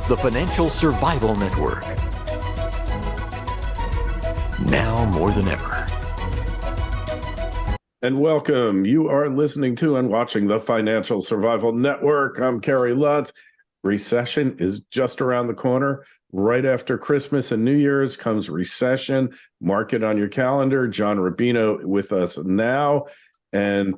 the Financial Survival Network. Now more than ever. And welcome. You are listening to and watching the Financial Survival Network. I'm Kerry Lutz. Recession is just around the corner. Right after Christmas and New Year's comes recession. Mark it on your calendar. John Rubino with us now. And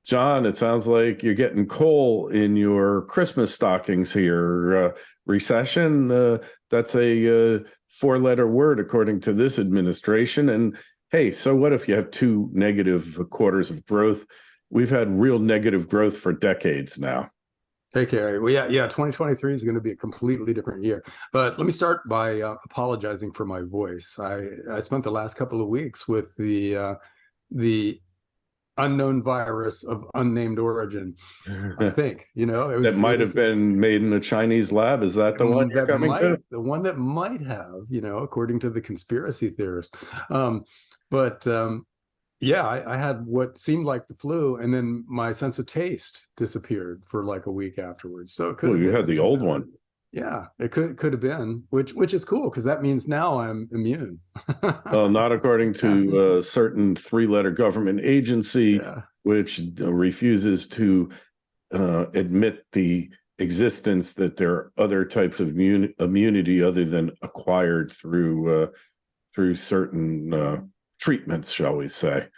John, it sounds like you're getting coal in your Christmas stockings here. Recession, that's a four-letter word according to this administration. And hey, so what if you have two negative quarters of growth? We've had real negative growth for decades now. Hey, Kerry. Well, yeah, 2023 is going to be a completely different year. But let me start by apologizing for my voice. I spent the last couple of weeks with the unknown virus of unnamed origin. I think, it was, that might have been made in a Chinese lab. Is that the one you're coming to? The one that might have, according to the conspiracy theorists. Yeah, I had what seemed like the flu, and then my sense of taste disappeared for like a week afterwards. So it could. You had the old one. Yeah, it could have been, which is cool because that means now I'm immune. Well, not according to a certain three-letter government agency, which refuses to admit the existence that there are other types of immunity other than acquired through certain treatments, shall we say,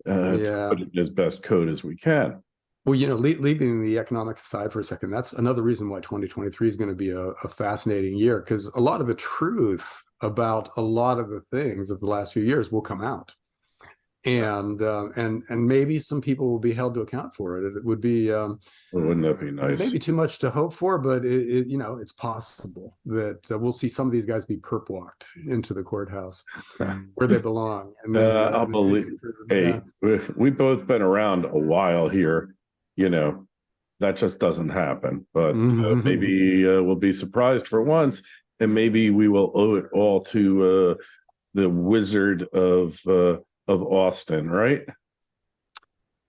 to put it in as best code as we can. Well, leaving the economics aside for a second, that's another reason why 2023 is going to be a fascinating year, because a lot of the truth about a lot of the things of the last few years will come out. And maybe some people will be held to account for it. It would be wouldn't that be nice? Maybe too much to hope for, but it's possible that we'll see some of these guys be perp walked into the courthouse where they belong. And then, I'll believe. Hey, we've both been around a while here. That just doesn't happen. But maybe we'll be surprised for once, and maybe we will owe it all to the Wizard of Austin, right?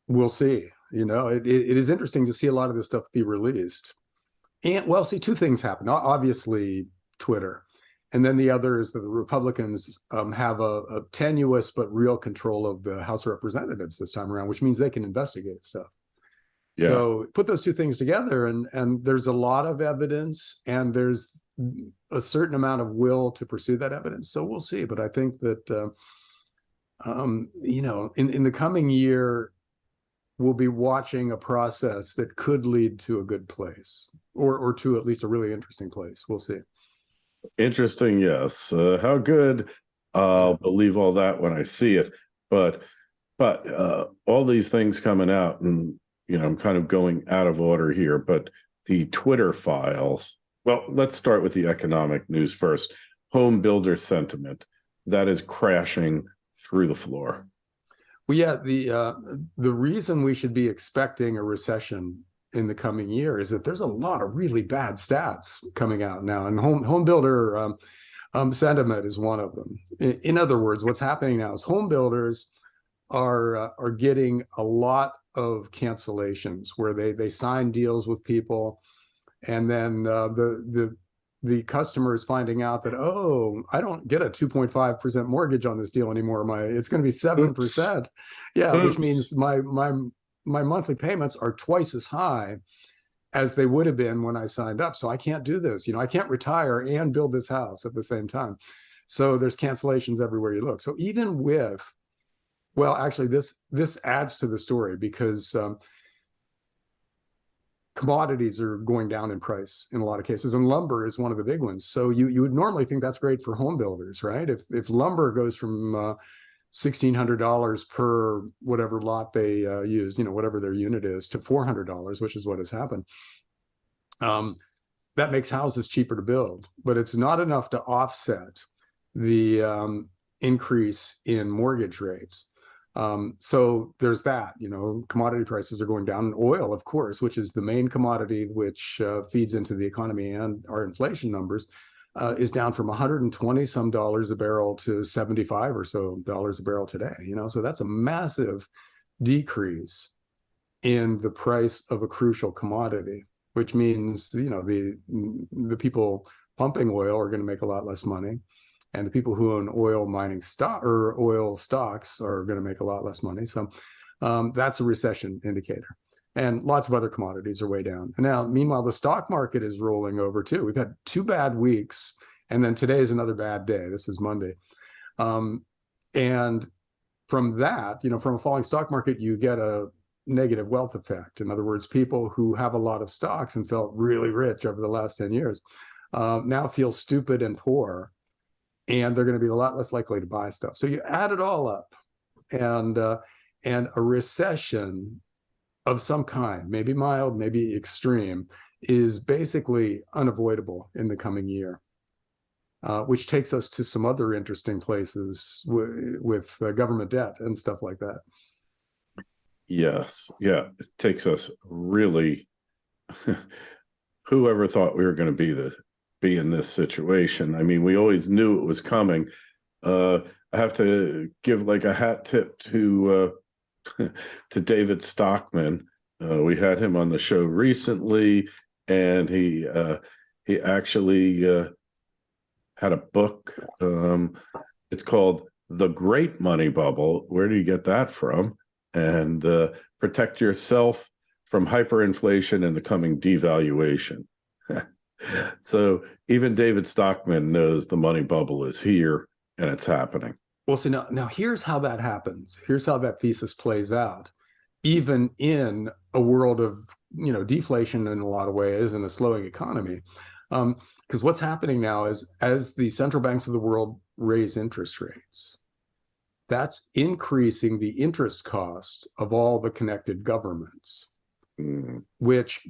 We'll see. It is interesting to see a lot of this stuff be released. And two things happen. Obviously, Twitter. And then the other is that the Republicans have a tenuous but real control of the House of Representatives this time around, which means they can investigate stuff. Yeah. So put those two things together, and there's a lot of evidence, and there's a certain amount of will to pursue that evidence. So we'll see. But I think that in the coming year, we'll be watching a process that could lead to a good place, or to at least a really interesting place. We'll see. Interesting, yes. How good? I'll believe all that when I see it. But all these things coming out, and I'm kind of going out of order here, but the Twitter files. Well, let's start with the economic news first. Homebuilder sentiment that is crashing through the floor. Well, yeah, the reason we should be expecting a recession in the coming year is that there's a lot of really bad stats coming out now, and Homebuilder sentiment is one of them. In other words, what's happening now is home builders are getting a lot of cancellations where they sign deals with people, and then the customer is finding out that, I don't get a 2.5% mortgage on this deal anymore. It's going to be 7%. Yeah, which means my monthly payments are twice as high as they would have been when I signed up. So I can't do this. I can't retire and build this house at the same time. So there's cancellations everywhere you look. So even with, actually, this adds to the story because commodities are going down in price in a lot of cases, and lumber is one of the big ones. So you would normally think that's great for home builders, right? If lumber goes from $1,600 per whatever lot they use, whatever their unit is, to $400, which is what has happened, that makes houses cheaper to build. But it's not enough to offset the increase in mortgage rates. So there's that, commodity prices are going down. And oil, of course, which is the main commodity which feeds into the economy and our inflation numbers, is down from 120 some dollars a barrel to 75 or so dollars a barrel today. So that's a massive decrease in the price of a crucial commodity. which means, the people pumping oil are going to make a lot less money, and the people who own oil mining stock or oil stocks are going to make a lot less money. So that's a recession indicator. And lots of other commodities are way down. And now, meanwhile, the stock market is rolling over too. We've had 2 bad weeks, and then today is another bad day. This is Monday. And from that, from a falling stock market, you get a negative wealth effect. In other words, people who have a lot of stocks and felt really rich over the last 10 years now feel stupid and poor, and they're going to be a lot less likely to buy stuff. So you add it all up, and a recession of some kind, maybe mild, maybe extreme, is basically unavoidable in the coming year, which takes us to some other interesting places with government debt and stuff like that. Yes. Yeah. It takes us really, whoever thought we were going to be in this situation? I mean, we always knew it was coming. I have to give like a hat tip to David Stockman. We had him on the show recently, and he actually had a book. It's called The Great Money Bubble. Where do you get that from? And protect yourself from hyperinflation and the coming devaluation. So even David Stockman knows the money bubble is here and it's happening. Well, see, now here's how that happens. Here's how that thesis plays out, even in a world of deflation in a lot of ways and a slowing economy. Because what's happening now is, as the central banks of the world raise interest rates, that's increasing the interest cost of all the connected governments, which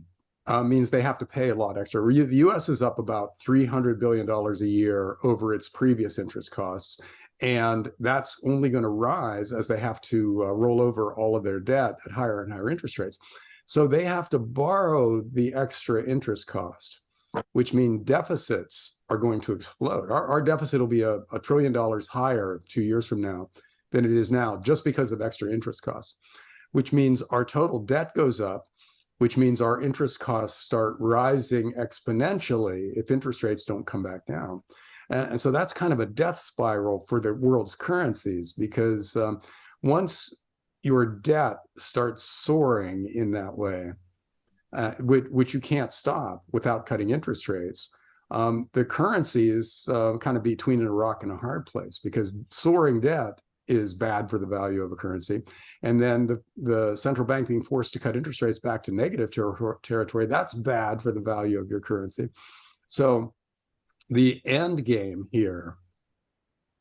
means they have to pay a lot extra. The U.S. is up about $300 billion a year over its previous interest costs. And that's only going to rise as they have to roll over all of their debt at higher and higher interest rates. So they have to borrow the extra interest cost, which means deficits are going to explode. Our deficit will be $1 trillion higher 2 years from now than it is now, just because of extra interest costs, which means our total debt goes up, which means our interest costs start rising exponentially if interest rates don't come back down. And so that's kind of a death spiral for the world's currencies, because once your debt starts soaring in that way, which you can't stop without cutting interest rates, the currency is kind of between a rock and a hard place, because soaring debt is bad for the value of a currency. And then the central bank being forced to cut interest rates back to negative territory, that's bad for the value of your currency. So the end game here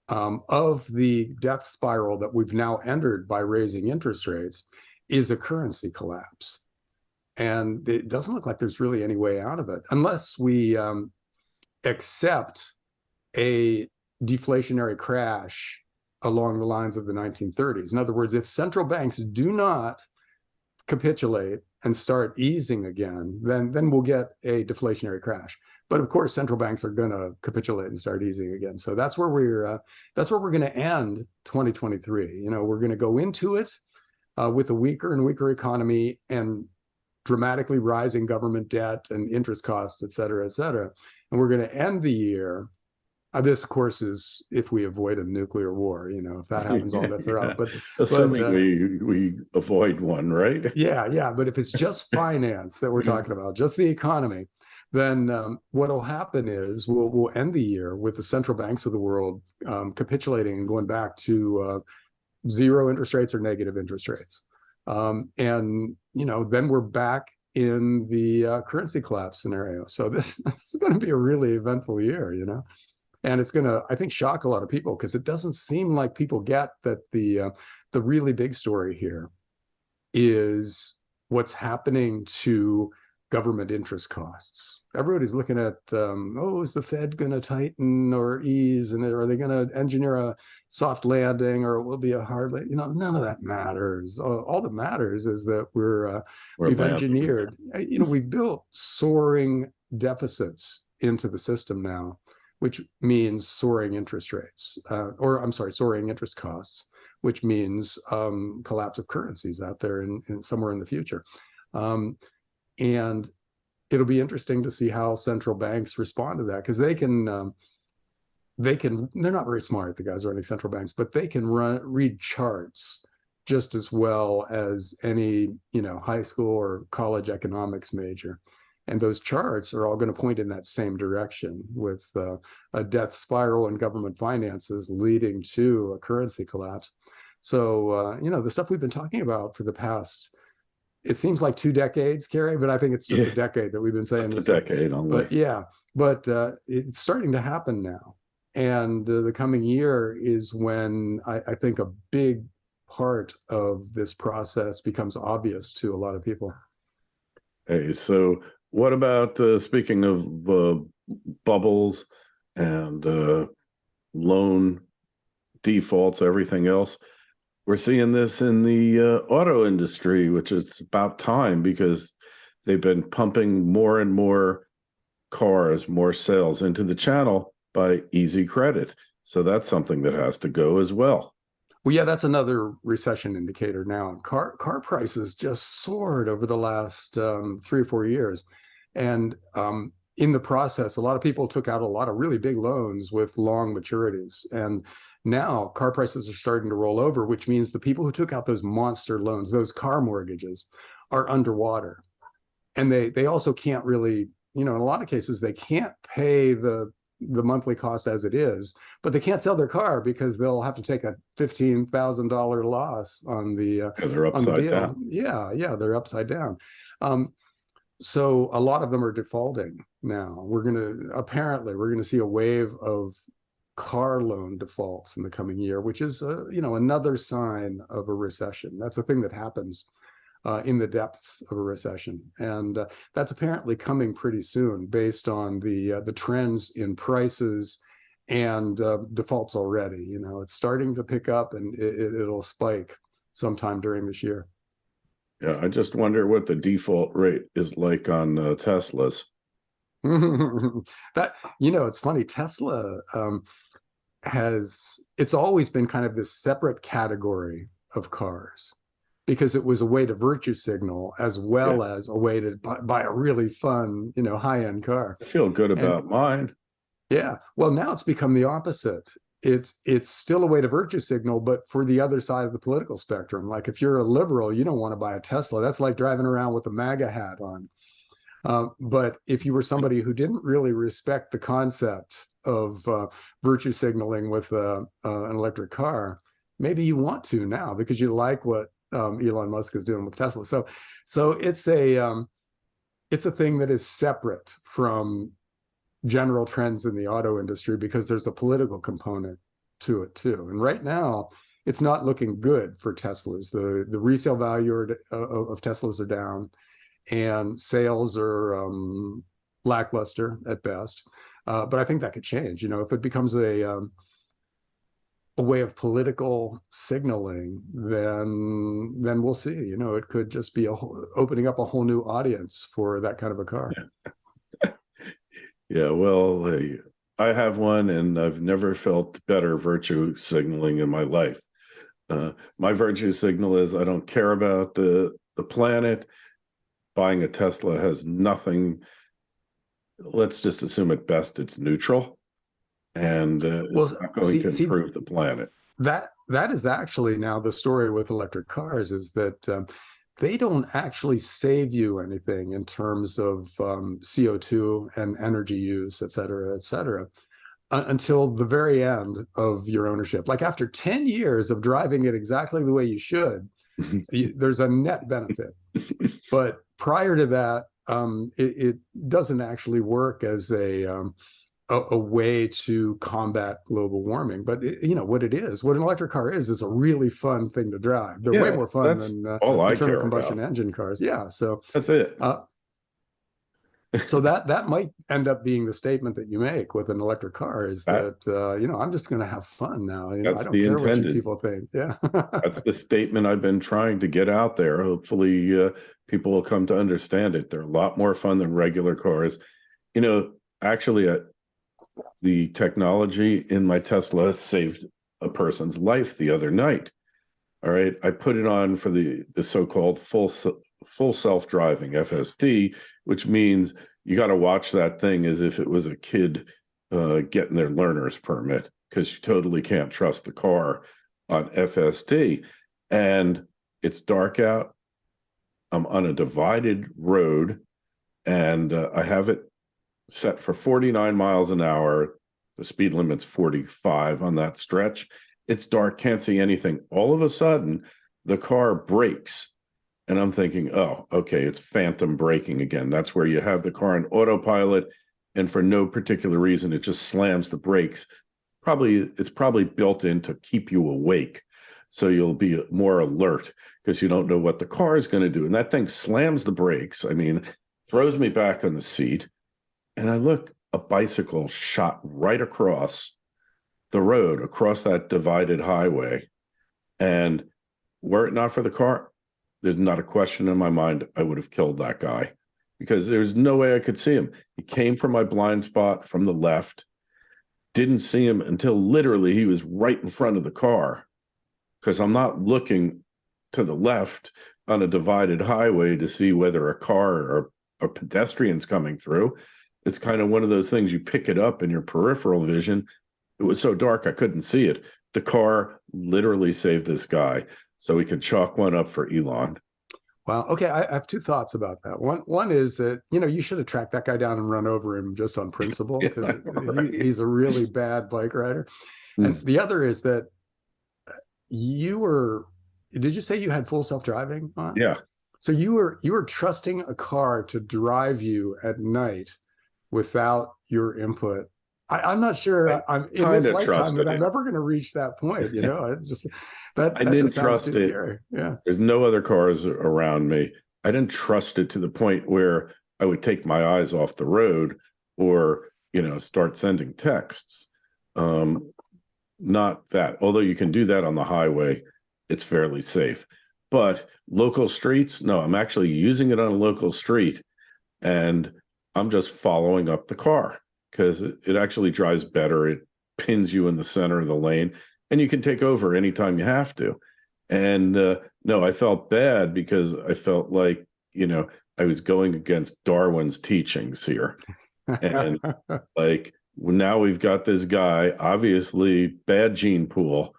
of the death spiral that we've now entered by raising interest rates is a currency collapse. And it doesn't look like there's really any way out of it, unless we accept a deflationary crash along the lines of the 1930s. In other words, if central banks do not capitulate and start easing again, then we'll get a deflationary crash. But of course, central banks are going to capitulate and start easing again. So that's where we're going to end 2023. We're going to go into it with a weaker and weaker economy and dramatically rising government debt and interest costs, et cetera, et cetera. And we're going to end the year. This, of course, is if we avoid a nuclear war. If that happens, all bets are out. But assuming we avoid one, right? Yeah. But if it's just finance that we're talking about, just the economy, then what will happen is we'll end the year with the central banks of the world capitulating and going back to zero interest rates or negative interest rates. And then we're back in the currency collapse scenario. So this is going to be a really eventful year, and it's going to, I think, shock a lot of people, because it doesn't seem like people get that the really big story here is what's happening to government interest costs. Everybody's looking at, is the Fed going to tighten or ease, and are they going to engineer a soft landing, or it will be a hard landing? None of that matters. All that matters is that we've engineered, we've built soaring deficits into the system now, which means soaring interest rates, soaring interest costs, which means collapse of currencies out there in somewhere in the future. And it'll be interesting to see how central banks respond to that, because they're not very smart, the guys running central banks, but they can read charts just as well as any, high school or college economics major. And those charts are all going to point in that same direction, with a death spiral in government finances leading to a currency collapse. So, the stuff we've been talking about for the past, it seems like 2 decades, Kerry, but I think it's just a decade that we've been saying just this. a decade only. But it's starting to happen now. And the coming year is when I think a big part of this process becomes obvious to a lot of people. Hey, so what about, speaking of bubbles and loan defaults, everything else? We're seeing this in the auto industry, which is about time, because they've been pumping more and more cars, more sales into the channel by easy credit. So that's something that has to go as well. Well, yeah, that's another recession indicator now. Car prices just soared over the last 3 or 4 years. And in the process, a lot of people took out a lot of really big loans with long maturities. And now car prices are starting to roll over, which means the people who took out those monster loans, those car mortgages, are underwater. And they also can't really, in a lot of cases, they can't pay the monthly cost as it is, but they can't sell their car because they'll have to take a $15,000 loss on the they're upside down. Yeah, they're upside down. So a lot of them are defaulting now. We're going to see a wave of car loan defaults in the coming year, which is another sign of a recession. That's a thing that happens in the depths of a recession, and that's apparently coming pretty soon, based on the trends in prices and defaults already. It's starting to pick up, and it'll spike sometime during this year. Yeah, I just wonder what the default rate is like on Teslas. It's funny. Tesla it's always been kind of this separate category of cars, because it was a way to virtue signal as well as a way to buy a really fun, high-end car. I feel good about mine. Yeah. Well, now it's become the opposite. It's still a way to virtue signal, but for the other side of the political spectrum. Like, if you're a liberal, you don't want to buy a Tesla. That's like driving around with a MAGA hat on. But if you were somebody who didn't really respect the concept of virtue signaling with an electric car, maybe you want to now, because you like what Elon Musk is doing with Tesla. So it's a thing that is separate from general trends in the auto industry, because there's a political component to it too. And right now, it's not looking good for Teslas. The resale value of Teslas are down, and sales are lackluster at best. But I think that could change. If it becomes a way of political signaling, then we'll see. It could just be opening up a whole new audience for that kind of a car. Yeah, well, I have one, and I've never felt better virtue signaling in my life. My virtue signal is I don't care about the planet. Buying a Tesla has nothing. Let's just assume at best it's neutral, and it's not going to improve the planet. That is actually now the story with electric cars, is that they don't actually save you anything in terms of CO2 and energy use, et cetera, until the very end of your ownership. Like, after 10 years of driving it exactly the way you should, there's a net benefit. But prior to that, it doesn't actually work as a way to combat global warming. But what an electric car is a really fun thing to drive. They're way more fun than internal combustion engine cars. Yeah, so that's it. So that might end up being the statement that you make with an electric car, is that I'm just going to have fun now. I don't care what you people think. Yeah, that's the statement I've been trying to get out there. Hopefully, people will come to understand it. They're a lot more fun than regular cars. Actually, the technology in my Tesla saved a person's life the other night. All right, I put it on for the so-called full self-driving FSD, which means you got to watch that thing as if it was a kid getting their learner's permit, because you totally can't trust the car on FSD. And it's dark out. I'm on a divided road, and I have it set for 49 miles an hour. The speed limit's 45 on that stretch. It's dark, can't see anything. All of a sudden, the car brakes. And I'm thinking, oh, okay, it's phantom braking again. That's where you have the car on autopilot, and for no particular reason, it just slams the brakes. It's probably built in to keep you awake, so you'll be more alert because you don't know what the car is going to do. And that thing slams the brakes. I mean, throws me back on the seat, and I look, a bicycle shot right across the road, across that divided highway. And were it not for the car, there's not a question in my mind, I would have killed that guy, because there's no way I could see him. He came from my blind spot from the left, didn't see him until literally he was right in front of the car, because I'm not looking to the left on a divided highway to see whether a car or a pedestrian's coming through. It's kind of one of those things, you pick it up in your peripheral vision. It was so dark I couldn't see it. The car literally saved this guy, so we can chalk one up for Elon. Wow. Okay, I have two thoughts about that. One is that, you should have tracked that guy down and run over him just on principle, because he's a really bad bike rider. And the other is that did you say you had full self-driving on? Yeah. So you were trusting a car to drive you at night without your input. I'm not sure I'm in this lifetime that I'm ever going to reach that point. It's just that I didn't just trust it. Scary. Yeah. There's no other cars around me. I didn't trust it to the point where I would take my eyes off the road or, start sending texts. Not that, although you can do that on the highway, it's fairly safe. But local streets, no, I'm actually using it on a local street, and I'm just following up the car, because it actually drives better. It pins you in the center of the lane, and you can take over anytime you have to. And no, I felt bad, because I felt like, I was going against Darwin's teachings here. And like, now we've got this guy, obviously bad gene pool,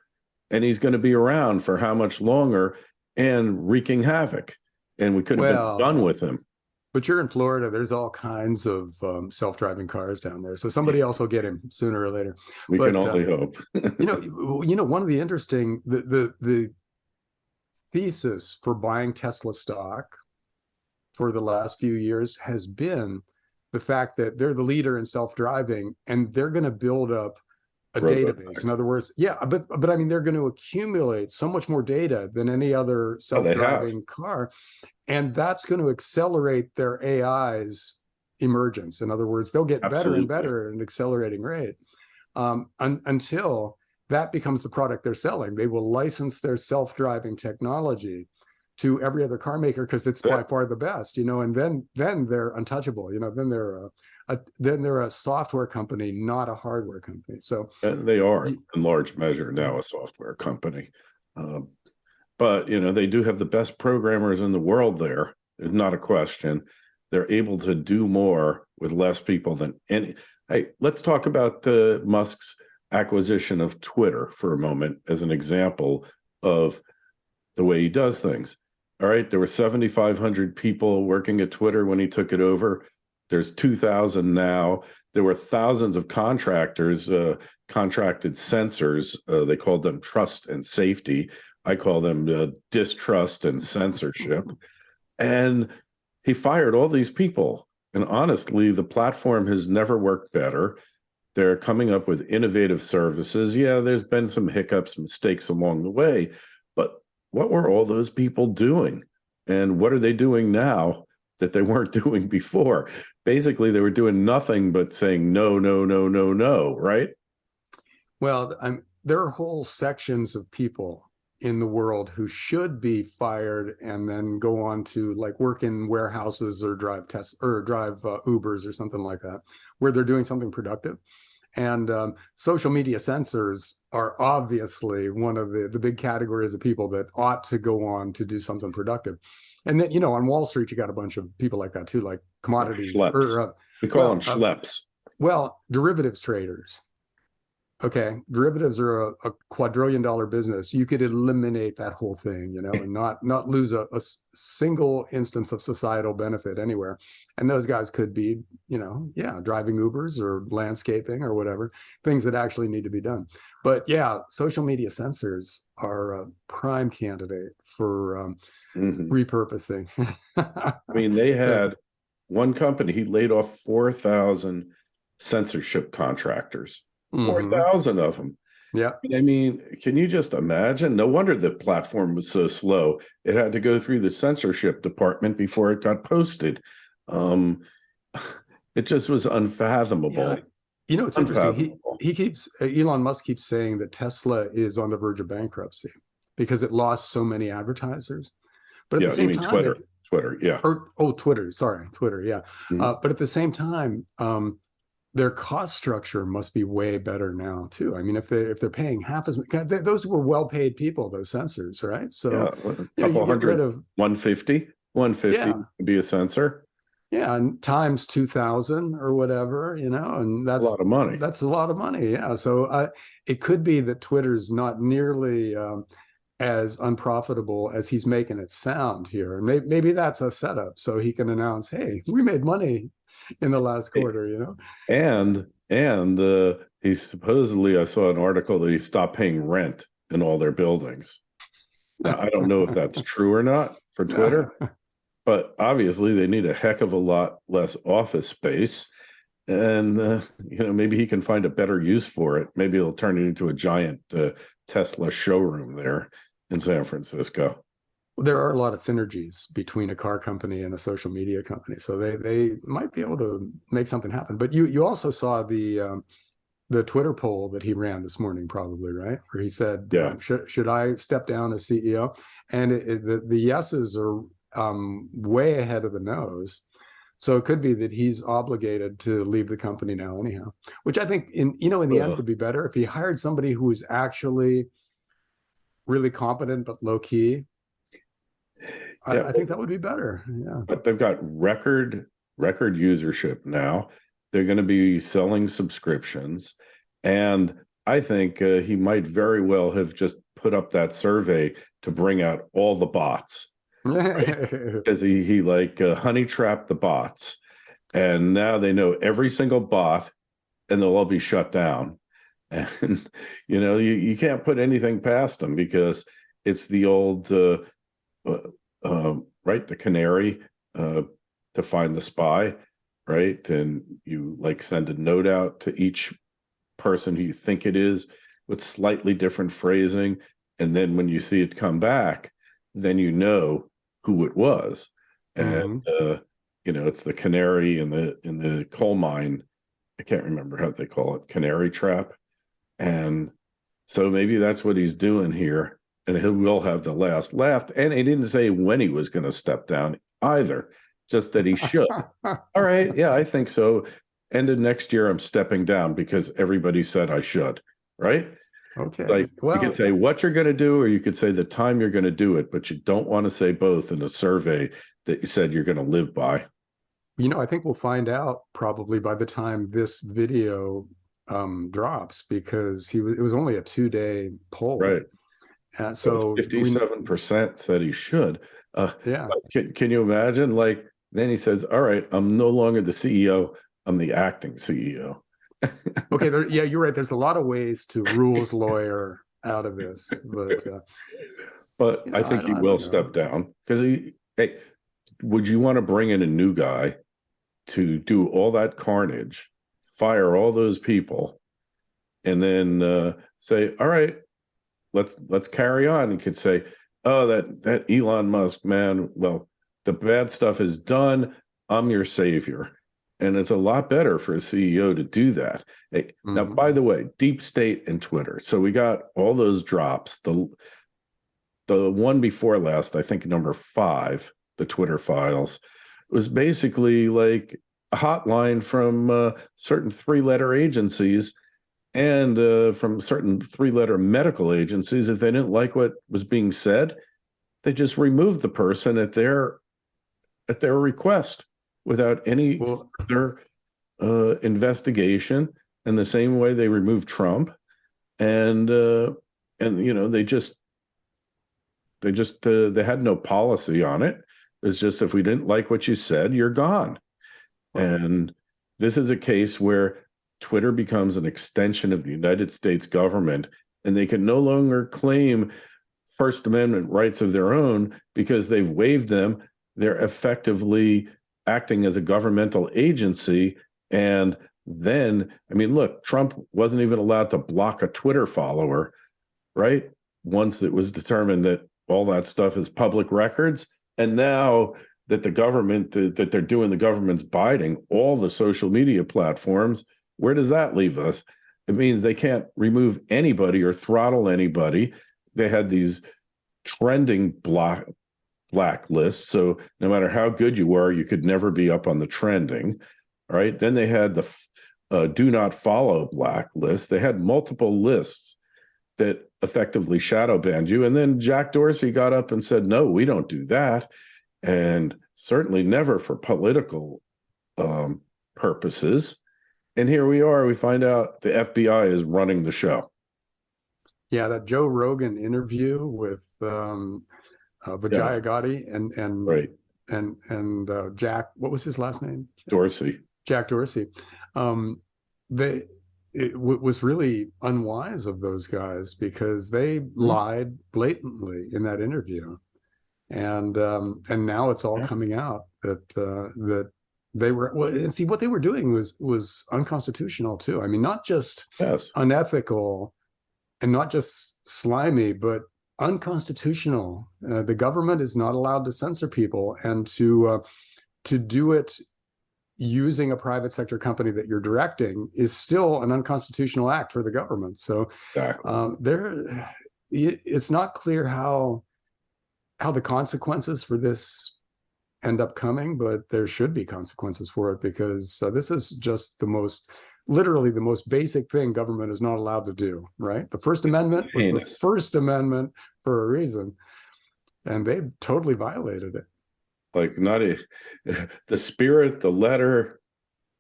and he's going to be around for how much longer and wreaking havoc. And we could have been done with him. But you're in Florida. There's all kinds of self-driving cars down there. So somebody else will get him sooner or later. We can only hope. One of the interesting, the thesis for buying Tesla stock for the last few years has been the fact that they're the leader in self-driving, and they're going to build up a database. In other words, but I mean, they're going to accumulate so much more data than any other self-driving car. And that's going to accelerate their AI's emergence. In other words, they'll get better and better at an accelerating rate until that becomes the product they're selling. They will license their self-driving technology to every other car maker, because it's by far the best, and then they're untouchable. Then they're a software company, not a hardware company. So they are in large measure now a software company. But, they do have the best programmers in the world there. There's not a question. They're able to do more with less people than any. Hey, let's talk about Musk's acquisition of Twitter for a moment as an example of the way he does things. All right, there were 7,500 people working at Twitter when he took it over. There's 2,000 now. There were thousands of contractors, contracted censors. They called them trust and safety. I call them distrust and censorship. And he fired all these people. And honestly, the platform has never worked better. They're coming up with innovative services. Yeah, there's been some hiccups, mistakes along the way. But what were all those people doing? And what are they doing now that they weren't doing before? Basically, they were doing nothing but saying no, no, no, no, no, right? Well, there are whole sections of people in the world who should be fired and then go on to like work in warehouses or drive Ubers or something like that, where they're doing something productive. And social media censors are obviously one of the big categories of people that ought to go on to do something productive. And then, on Wall Street, you got a bunch of people like that too, like commodities Schleps. We call them schleps. Derivatives traders. Okay, derivatives are a quadrillion-dollar business. You could eliminate that whole thing, and not lose a single instance of societal benefit anywhere. And those guys could be, driving Ubers or landscaping or whatever, things that actually need to be done. But yeah, social media censors are a prime candidate for repurposing. I mean, they had one company, he laid off 4,000 censorship contractors. 4,000 of them. Yeah. I mean, can you just imagine? No wonder the platform was so slow. It had to go through the censorship department before it got posted. It just was unfathomable. Yeah. It's interesting. Elon Musk keeps saying that Tesla is on the verge of bankruptcy because it lost so many advertisers. But at the same time, Twitter, yeah. Twitter, yeah. But at the same time, their cost structure must be way better now too. I mean, if they're paying half as much, those were well-paid people, those censors, right? So a couple hundred, 150 to be a censor. Yeah, and times 2,000 or whatever, and that's a lot of money. That's a lot of money, yeah. So it could be that Twitter's not nearly as unprofitable as he's making it sound here. And maybe that's a setup so he can announce, hey, we made money in the last quarter, And he supposedly, I saw an article that he stopped paying rent in all their buildings. Now, I don't know if that's true or not for Twitter, but obviously they need a heck of a lot less office space. And, maybe he can find a better use for it. Maybe he'll turn it into a giant Tesla showroom there in San Francisco. There are a lot of synergies between a car company and a social media company, so they might be able to make something happen. But you also saw the Twitter poll that he ran this morning, probably, right? Where he said, should I step down as CEO? And the yeses are way ahead of the no's. So it could be that he's obligated to leave the company now anyhow, which I think in the end would be better if he hired somebody who is actually really competent but low key. I think that would be better. Yeah. But they've got record usership now. They're going to be selling subscriptions. And I think he might very well have just put up that survey to bring out all the bots. Right? Because he honey trapped the bots. And now they know every single bot and they'll all be shut down. And, you can't put anything past them because it's the old... the canary to find the spy, right? And you send a note out to each person who you think it is with slightly different phrasing, and then when you see it come back, then you know who it was. And it's the canary in the coal mine. I can't remember how they call it, canary trap. And so maybe that's what he's doing here. And he will have the last laugh. And he didn't say when he was going to step down either, just that he should. All right. Yeah, I think so. End of next year, I'm stepping down because everybody said I should. Right. Okay. You could say what you're going to do, or you could say the time you're going to do it, but you don't want to say both in a survey that you said you're going to live by. I think we'll find out probably by the time this video drops, because it was only a 2-day poll. Right. So 57% said he should. Can you imagine? Then he says, "All right, I'm no longer the CEO. I'm the acting CEO." Okay. You're right. There's a lot of ways to rules lawyer out of this, but I think he will step down because would you want to bring in a new guy to do all that carnage, fire all those people, and then say, "All right, let's carry on"? You could say, "Oh, that Elon Musk, man, well, the bad stuff is done. I'm your savior." And it's a lot better for a CEO to do that. Now, by the way, deep state and Twitter. So we got all those drops. The one before last, I think number 5, the Twitter files, was basically like a hotline from certain 3-letter agencies and from certain three-letter medical agencies, if they didn't like what was being said, they just removed the person at their request without any further investigation. And the same way they removed Trump, and they had no policy on it. It's just, if we didn't like what you said, you're gone. And this is a case where Twitter becomes an extension of the United States government, and they can no longer claim First Amendment rights of their own because they've waived them. They're effectively acting as a governmental agency. And then, I mean, look, Trump wasn't even allowed to block a Twitter follower, right? Once it was determined that all that stuff is public records. And now that the government, that they're doing the government's bidding, all the social media platforms, where does that leave us? It means they can't remove anybody or throttle anybody. They had these trending blacklists. So no matter how good you were, you could never be up on the trending, right? Then they had the do not follow blacklist. They had multiple lists that effectively shadow banned you. And then Jack Dorsey got up and said, no, we don't do that. And certainly never for political purposes. And here we are, we find out the FBI is running the show. Yeah, that Joe Rogan interview with Vijaya Gotti and right. and Jack, what was his last name? Dorsey. Jack Dorsey. It was really unwise of those guys because they lied blatantly in that interview, and now it's all coming out that they were, well, and see, what they were doing was unconstitutional too. I mean, not just unethical and not just slimy, but unconstitutional. The government is not allowed to censor people, and to do it using a private sector company that you're directing is still an unconstitutional act for the government. So it's not clear how the consequences for this end up coming, but there should be consequences for it, because this is just literally the most basic thing government is not allowed to do, right? The First Amendment was the First Amendment for a reason, and they've totally violated it. Like, the spirit, the letter,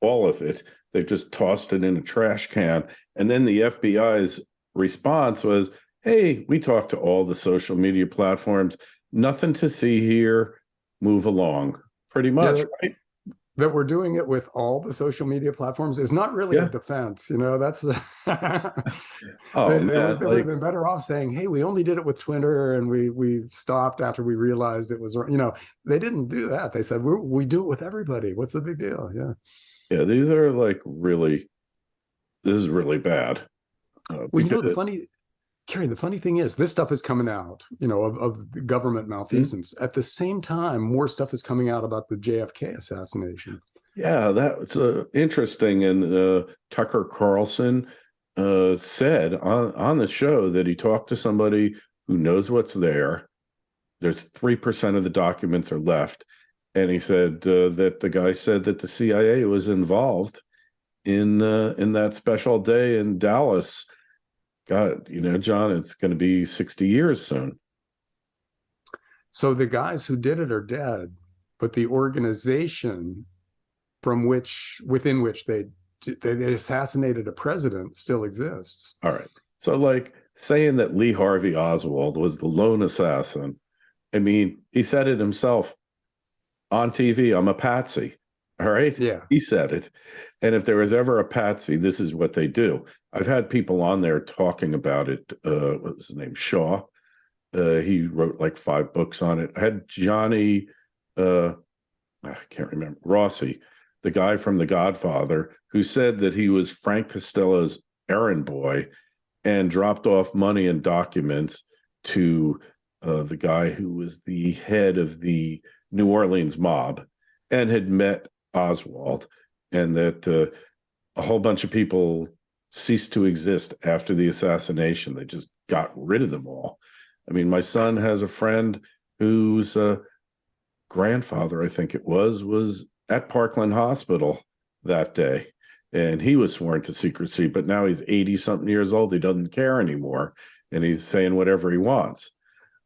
all of it, they've just tossed it in a trash can. And then the FBI's response was, hey, we talked to all the social media platforms, nothing to see here, move along. Pretty much, right? That we're doing it with all the social media platforms is not really a defense. That's they would have been better off saying, hey, we only did it with Twitter, and we stopped after we realized it was, they didn't do that. They said, we do it with everybody. What's the big deal? These are this is really bad. Kerry, the funny thing is, this stuff is coming out, of government malfeasance. At the same time, more stuff is coming out about the JFK assassination. Yeah, that's interesting. And Tucker Carlson said on the show that he talked to somebody who knows what's there. There's 3% of the documents are left. And he said that the guy said that the CIA was involved in that special day in Dallas. God, John, it's going to be 60 years soon. So the guys who did it are dead, but the organization within which they assassinated a president still exists. All right. So saying that Lee Harvey Oswald was the lone assassin, I mean, he said it himself on TV, I'm a patsy. All right. Yeah. He said it. And if there was ever a patsy, this is what they do. I've had people on there talking about it. What was his name? Shaw. He wrote 5 books on it. I had Johnny, I can't remember, Rossi, the guy from The Godfather, who said that he was Frank Costello's errand boy and dropped off money and documents to the guy who was the head of the New Orleans mob and had met Oswald, and that a whole bunch of people ceased to exist after the assassination. They just got rid of them all. I mean, my son has a friend whose grandfather, I think it was at Parkland Hospital that day. and he was sworn to secrecy, but now he's 80 something years old. He doesn't care anymore, and he's saying whatever he wants.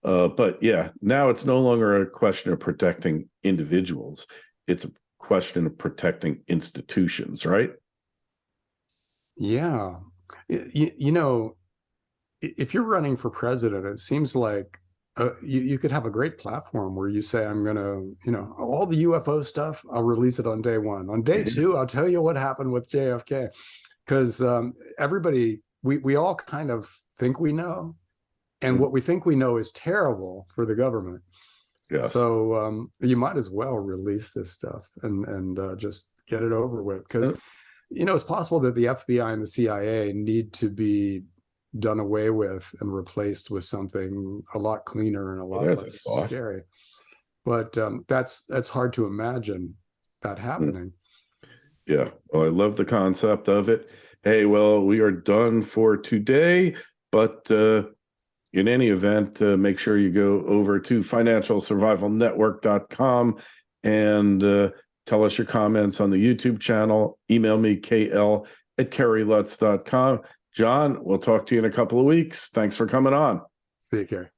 But yeah, now it's no longer a question of protecting individuals. It's a question of protecting institutions, right? Yeah. If you're running for president, it seems like you could have a great platform where you say, I'm going to, all the UFO stuff, I'll release it on day one. On day two, I'll tell you what happened with JFK. Because everybody, we all kind of think we know. And what we think we know is terrible for the government. Yes. So you might as well release this stuff and just get it over with. Because, it's possible that the FBI and the CIA need to be done away with and replaced with something a lot cleaner and a lot less scary. But that's hard to imagine that happening. Yeah. Well, I love the concept of it. Hey, well, we are done for today, but in any event, make sure you go over to financialsurvivalnetwork.com and tell us your comments on the YouTube channel. Email me, KL@kerrylutz.com. John, we'll talk to you in a couple of weeks. Thanks for coming on. See you, Kerry.